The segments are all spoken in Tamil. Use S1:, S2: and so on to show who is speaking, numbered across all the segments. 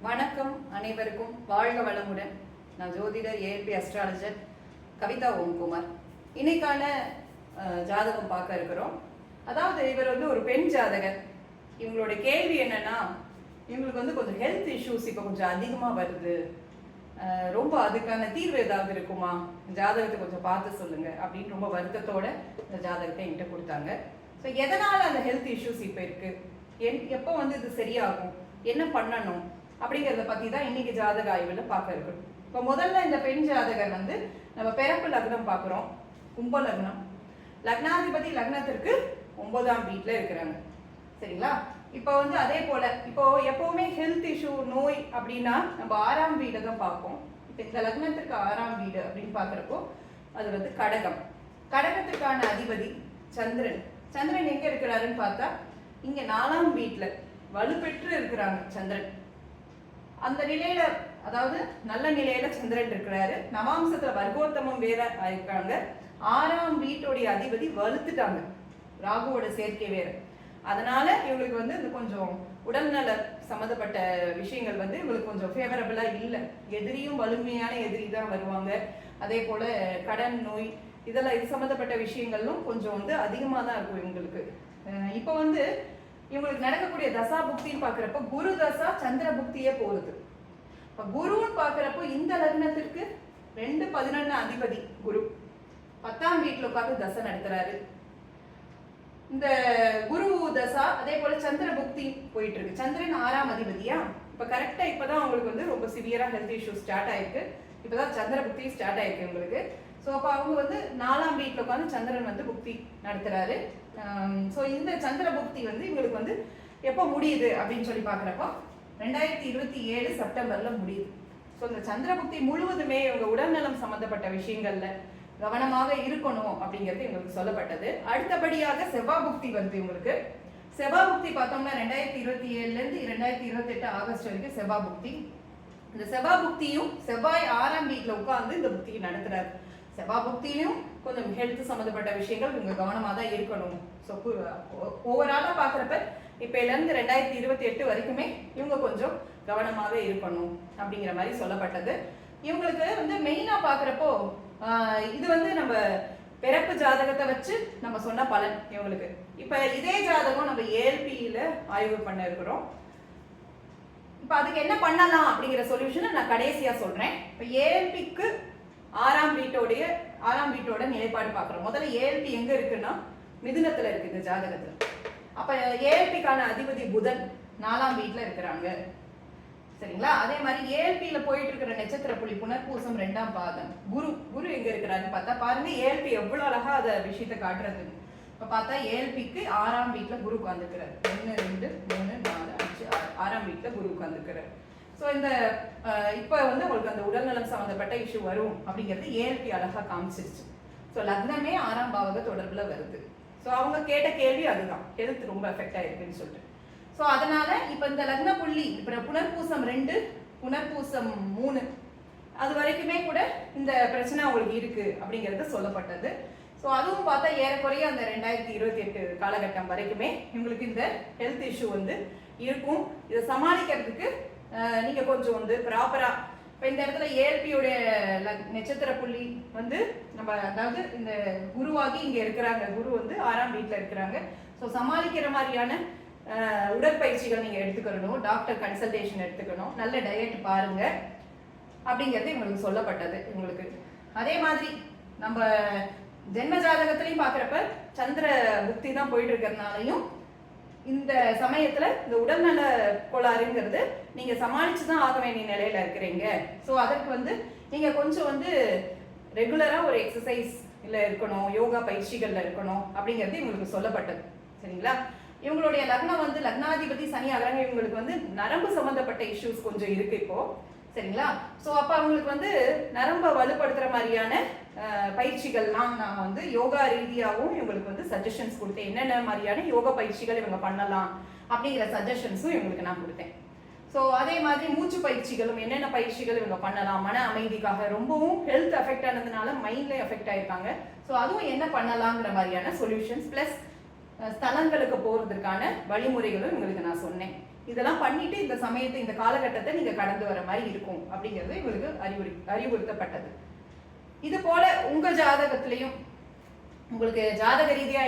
S1: வணக்கம் அனைவருக்கும், வாழ்க வளமுடன். நான் ஜோதிடர் ஏஎல்பி அஸ்ட்ராலஜர் கவிதா ஓம்குமார். இன்னைக்கான ஜாதகம் பார்க்க இருக்கிறோம். அதாவது இவர் ஒரு பெண் ஜாதகர். இவங்களோட கேள்வி என்னன்னா, இவங்களுக்கு கொஞ்சம் ஹெல்த் இஷ்யூஸ் இப்போ கொஞ்சம் அதிகமாக வருது, ரொம்ப அதுக்கான தீர்வு ஏதாவது இருக்குமா, ஜாதகத்தை கொஞ்சம் பார்த்து சொல்லுங்க அப்படின்னு ரொம்ப வருத்தத்தோட இந்த ஜாதகத்தை என்கிட்ட கொடுத்தாங்க. ஸோ எதனால அந்த ஹெல்த் இஷ்யூஸ் இப்போ இருக்கு, எப்போ இது சரியாகும், என்ன பண்ணணும் அப்படிங்கிறத பத்தி தான் இன்னைக்கு ஜாதக ஆய்வில் பார்க்க இருக்கணும். இப்போ முதல்ல இந்த பெண் ஜாதகர் நம்ம பிறப்பு லக்னம் பார்க்குறோம், கும்ப லக்னம். லக்னாதிபதி லக்னத்திற்கு 9ஆம் வீட்டில் இருக்கிறாங்க. சரிங்களா? இப்போ அதே போல இப்போ எப்பவுமே ஹெல்த் இஷ்யூ நோய் அப்படின்னா நம்ம 6ஆம் வீடை தான் பார்ப்போம். இப்போ இந்த லக்னத்திற்கு 6ஆம் வீடு அப்படின்னு பார்க்குறப்போ அது கடகம். கடகத்திற்கான அதிபதி சந்திரன். சந்திரன் எங்க இருக்கிறாருன்னு பார்த்தா இங்க 4ஆம் வீட்டில் வலுப்பெற்று இருக்கிறாங்க சந்திரன். அந்த நிலையில, அதாவது நல்ல நிலையில சந்திரன் இருக்கிறாரு. நவாம்சத்துல வர்க்கோத்தமம் வேற இருக்காங்க. 6ஆம் வீட்டுடைய அதிபதி வலுத்துட்டாங்க, ராகுவோட சேர்க்கை வேற. அதனால இவங்களுக்கு இந்த கொஞ்சம் உடல்நல சம்மந்தப்பட்ட விஷயங்கள் இவங்களுக்கு கொஞ்சம் ஃபேவரபிளா இல்லை. எதிரியும் வலிமையான எதிரி தான் வருவாங்க. அதே போல கடன் நோய் இதெல்லாம் இது சம்மந்தப்பட்ட விஷயங்களும் கொஞ்சம் அதிகமாக தான் இருக்கும் இவங்களுக்கு. இப்போ இவங்களுக்கு நடக்கக்கூடிய தசா புக்தின்னு பாக்குறப்ப குரு தசா சந்திர புக்தியே போகுது. இப்ப குருன்னு பாக்குறப்போ இந்த லக்னத்திற்கு 2-11 அதிபதி குரு 10ஆம் வீட்டுல உட்காந்து தசை நடத்துறாரு. இந்த குரு தசா அதே போல சந்திர புக்தி போயிட்டு இருக்கு. சந்திரன் 6ஆம் அதிபதியா. இப்ப கரெக்டா இப்பதான் அவங்களுக்கு ரொம்ப சிவியரா ஹெல்த் இஷ்யூ ஸ்டார்ட் ஆயிருக்கு. இப்பதான் சந்திர புக்தி ஸ்டார்ட் ஆயிருக்கு உங்களுக்கு. ஸோ அப்போ அவங்க 4ஆம் வீட்டில் உட்காந்து சந்திரன் புக்தி நடத்துறாரு. ஸோ இந்த சந்திர புக்தி இவங்களுக்கு எப்போ முடியுது அப்படின்னு சொல்லி பார்க்குறப்போ 2027 செப்டம்பர்ல முடியுது. ஸோ இந்த சந்திர புக்தி முழுவதுமே இவங்க உடல்நலம் சம்மந்தப்பட்ட விஷயங்கள்ல கவனமாக இருக்கணும் அப்படிங்கிறது இவங்களுக்கு சொல்லப்பட்டது. அடுத்தபடியாக செவ்வாய் புக்தி இவங்களுக்கு. செவ்வாய் புக்தி பார்த்தோம்னா 2027லேருந்து 2028 ஆகஸ்ட் வரைக்கும் செவ்வாய் புக்தி. இந்த செவ்வாய் புக்தியும் செவ்வாய் 6ஆம் வீட்டில் உட்காந்து இந்த புக்தியை நடத்துறாரு. செவ்வாய் புக்தியிலும் கொஞ்சம் ஹெல்த் சம்மந்தப்பட்ட விஷயங்கள் இவங்க கவனமாக தான் இருக்கணும். ஸோ ஓவராலாக பார்க்குறப்ப இப்போலேருந்து 2028 வரைக்குமே இவங்க கொஞ்சம் கவனமாகவே இருக்கணும் அப்படிங்கிற மாதிரி சொல்லப்பட்டது. இவங்களுக்கு மெயினாக பார்க்குறப்போ இது நம்ம பிறப்பு ஜாதகத்தை வச்சு நம்ம சொன்ன பலன் இவங்களுக்கு. இப்போ இதே ஜாதகம் நம்ம ஏஎல்பியில் ஆய்வு பண்ண இருக்கிறோம். இப்போ அதுக்கு என்ன பண்ணலாம் அப்படிங்கிற சொல்யூஷனை நான் கடைசியாக சொல்கிறேன். இப்போ ஏஎல்பிக்கு 6ஆம் வீட்டோட நிலைப்பாடு பார்க்குறோம். முதல்ல ஏஎல்பி எங்க இருக்குன்னா மிதுனத்துல இருக்கு இந்த ஜாதகத்துல. அப்ப ஏஎல்பிக்கான அதிபதி புதன் 4ஆம் வீட்டுல இருக்கிறாங்க. சரிங்களா? அதே மாதிரி ஏஎல்பியில போயிட்டு இருக்கிற நட்சத்திர புள்ளி புனர்பூசம் 2ஆம் பாதம். குரு எங்க இருக்கிறாருன்னு பார்த்தா பாருங்க, ஏஎல்பி எவ்வளவு அழகா அத விஷயத்தை காட்டுறது. இப்ப பார்த்தா ஏஎல்பிக்கு 6ஆம் வீட்டுல குரு உட்கார்ந்துக்கிறாரு. 1 2 3 4 5 6 6ஆம் வீட்டுல குரு உட்கார்ந்துக்கிறாரு. ஸோ இந்த இப்போ உங்களுக்கு அந்த உடல்நலம் சம்மந்தப்பட்ட இஷ்யூ வரும் அப்படிங்கிறது ஏஎல்பி அழகா காமிச்சிருச்சு. ஸோ லக்னமே 6ஆம் பாவக தொடர்புல வருது. ஸோ அவங்க கேட்ட கேள்வி அதுதான், ஹெல்த் ரொம்ப எஃபெக்ட் ஆயிருக்குன்னு சொல்லிட்டு. ஸோ அதனால இப்போ இந்த லக்ன புள்ளி இப்போ புனர்பூசம் 2 புனர்பூசம் 3 அது வரைக்குமே கூட இந்த பிரச்சனை அவங்களுக்கு இருக்கு அப்படிங்கிறது சொல்லப்பட்டது. ஸோ அதுவும் பார்த்தா ஏறக்குறைய அந்த 2028 காலகட்டம் வரைக்குமே இவங்களுக்கு இந்த ஹெல்த் இஷ்யூ இருக்கும். இதை சமாளிக்கிறதுக்கு நீங்க கொஞ்சம் ப்ராப்பரா இப்போ இந்த இடத்துல ஏஎல்பியோட நட்சத்திர புள்ளி நம்ம அதாவது இந்த குருவாகி இங்க இருக்கிறாங்க. குரு 6ஆம் வீட்டில் இருக்கிறாங்க. ஸோ சமாளிக்கிற மாதிரியான உடற்பயிற்சிகள் நீங்க எடுத்துக்கணும், டாக்டர் கன்சல்டேஷன் எடுத்துக்கணும், நல்ல டயட் பாருங்க அப்படிங்கிறது இவங்களுக்கு சொல்லப்பட்டது இவங்களுக்கு. அதே மாதிரி நம்ம ஜென்ம ஜாதகத்திலையும் பார்க்குறப்ப சந்திர புக்தி தான் போயிட்டு இருக்கிறதுனாலையும் இந்த சமயத்துல இந்த உடல்நல கோளாறுங்கிறது நீங்க சமாளிச்சுதான் ஆக வேண்டிய நிலையில இருக்கிறீங்க. ஸோ அதற்கு நீங்க கொஞ்சம் ரெகுலரா ஒரு எக்ஸசைஸ் இல்ல இருக்கணும், யோகா பயிற்சிகள்ல இருக்கணும் அப்படிங்கிறது இவங்களுக்கு சொல்லப்பட்டது. சரிங்களா? இவங்களுடைய லக்னம் லக்னாதிபதி சனி ஆகிறாங்க. இவங்களுக்கு நரம்பு சம்பந்தப்பட்ட இஷ்யூஸ் கொஞ்சம் இருக்கு இப்போ. சரிங்களா? ஸோ அப்போ அவங்களுக்கு நரம்பை வலுப்படுத்துற மாதிரியான பயிற்சிகள்லாம் நான் யோகா ரீதியாகவும் இவங்களுக்கு சஜஷன்ஸ் கொடுத்தேன். என்னென்ன மாதிரியான யோகா பயிற்சிகள் இவங்க பண்ணலாம் அப்படிங்கிற சஜஷன்ஸும் இவங்களுக்கு நான் கொடுத்தேன். ஸோ அதே மாதிரி மூச்சு பயிற்சிகளும் என்னென்ன பயிற்சிகள் இவங்க பண்ணலாம் மன அமைதிக்காக. ரொம்பவும் ஹெல்த் எஃபெக்ட் ஆனதுனால மைண்ட்ல எஃபெக்ட் ஆயிருக்காங்க. ஸோ அதுவும் என்ன பண்ணலாங்கிற மாதிரியான சொல்யூஷன்ஸ் பிளஸ் ஸ்தலங்களுக்கு போறதுக்கான வழிமுறைகளும் உங்களுக்கு நான் சொன்னேன். இதெல்லாம் பண்ணிட்டு இந்த சமயத்தை இந்த காலகட்டத்தை நீங்க கடந்து வர மாதிரி இருக்கும் அப்படிங்கிறது இவங்களுக்கு அறிவுறுத்தப்பட்டது. இது போல உங்க ஜாதகத்திலையும் உங்களுக்கு ஜாதக ரீதியா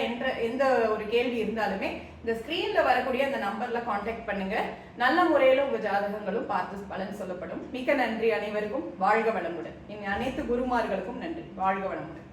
S1: எந்த ஒரு கேள்வி இருந்தாலுமே இந்த ஸ்கிரீன்ல வரக்கூடிய அந்த நம்பர்ல கான்டாக்ட் பண்ணுங்க. நல்ல முறையில உங்க ஜாதகங்களும் பார்த்து பலன் சொல்லப்படும். மிக்க நன்றி அனைவருக்கும். வாழ்க வளமுடன். அனைத்து குருமார்களுக்கும் நன்றி. வாழ்க வளமுடன்.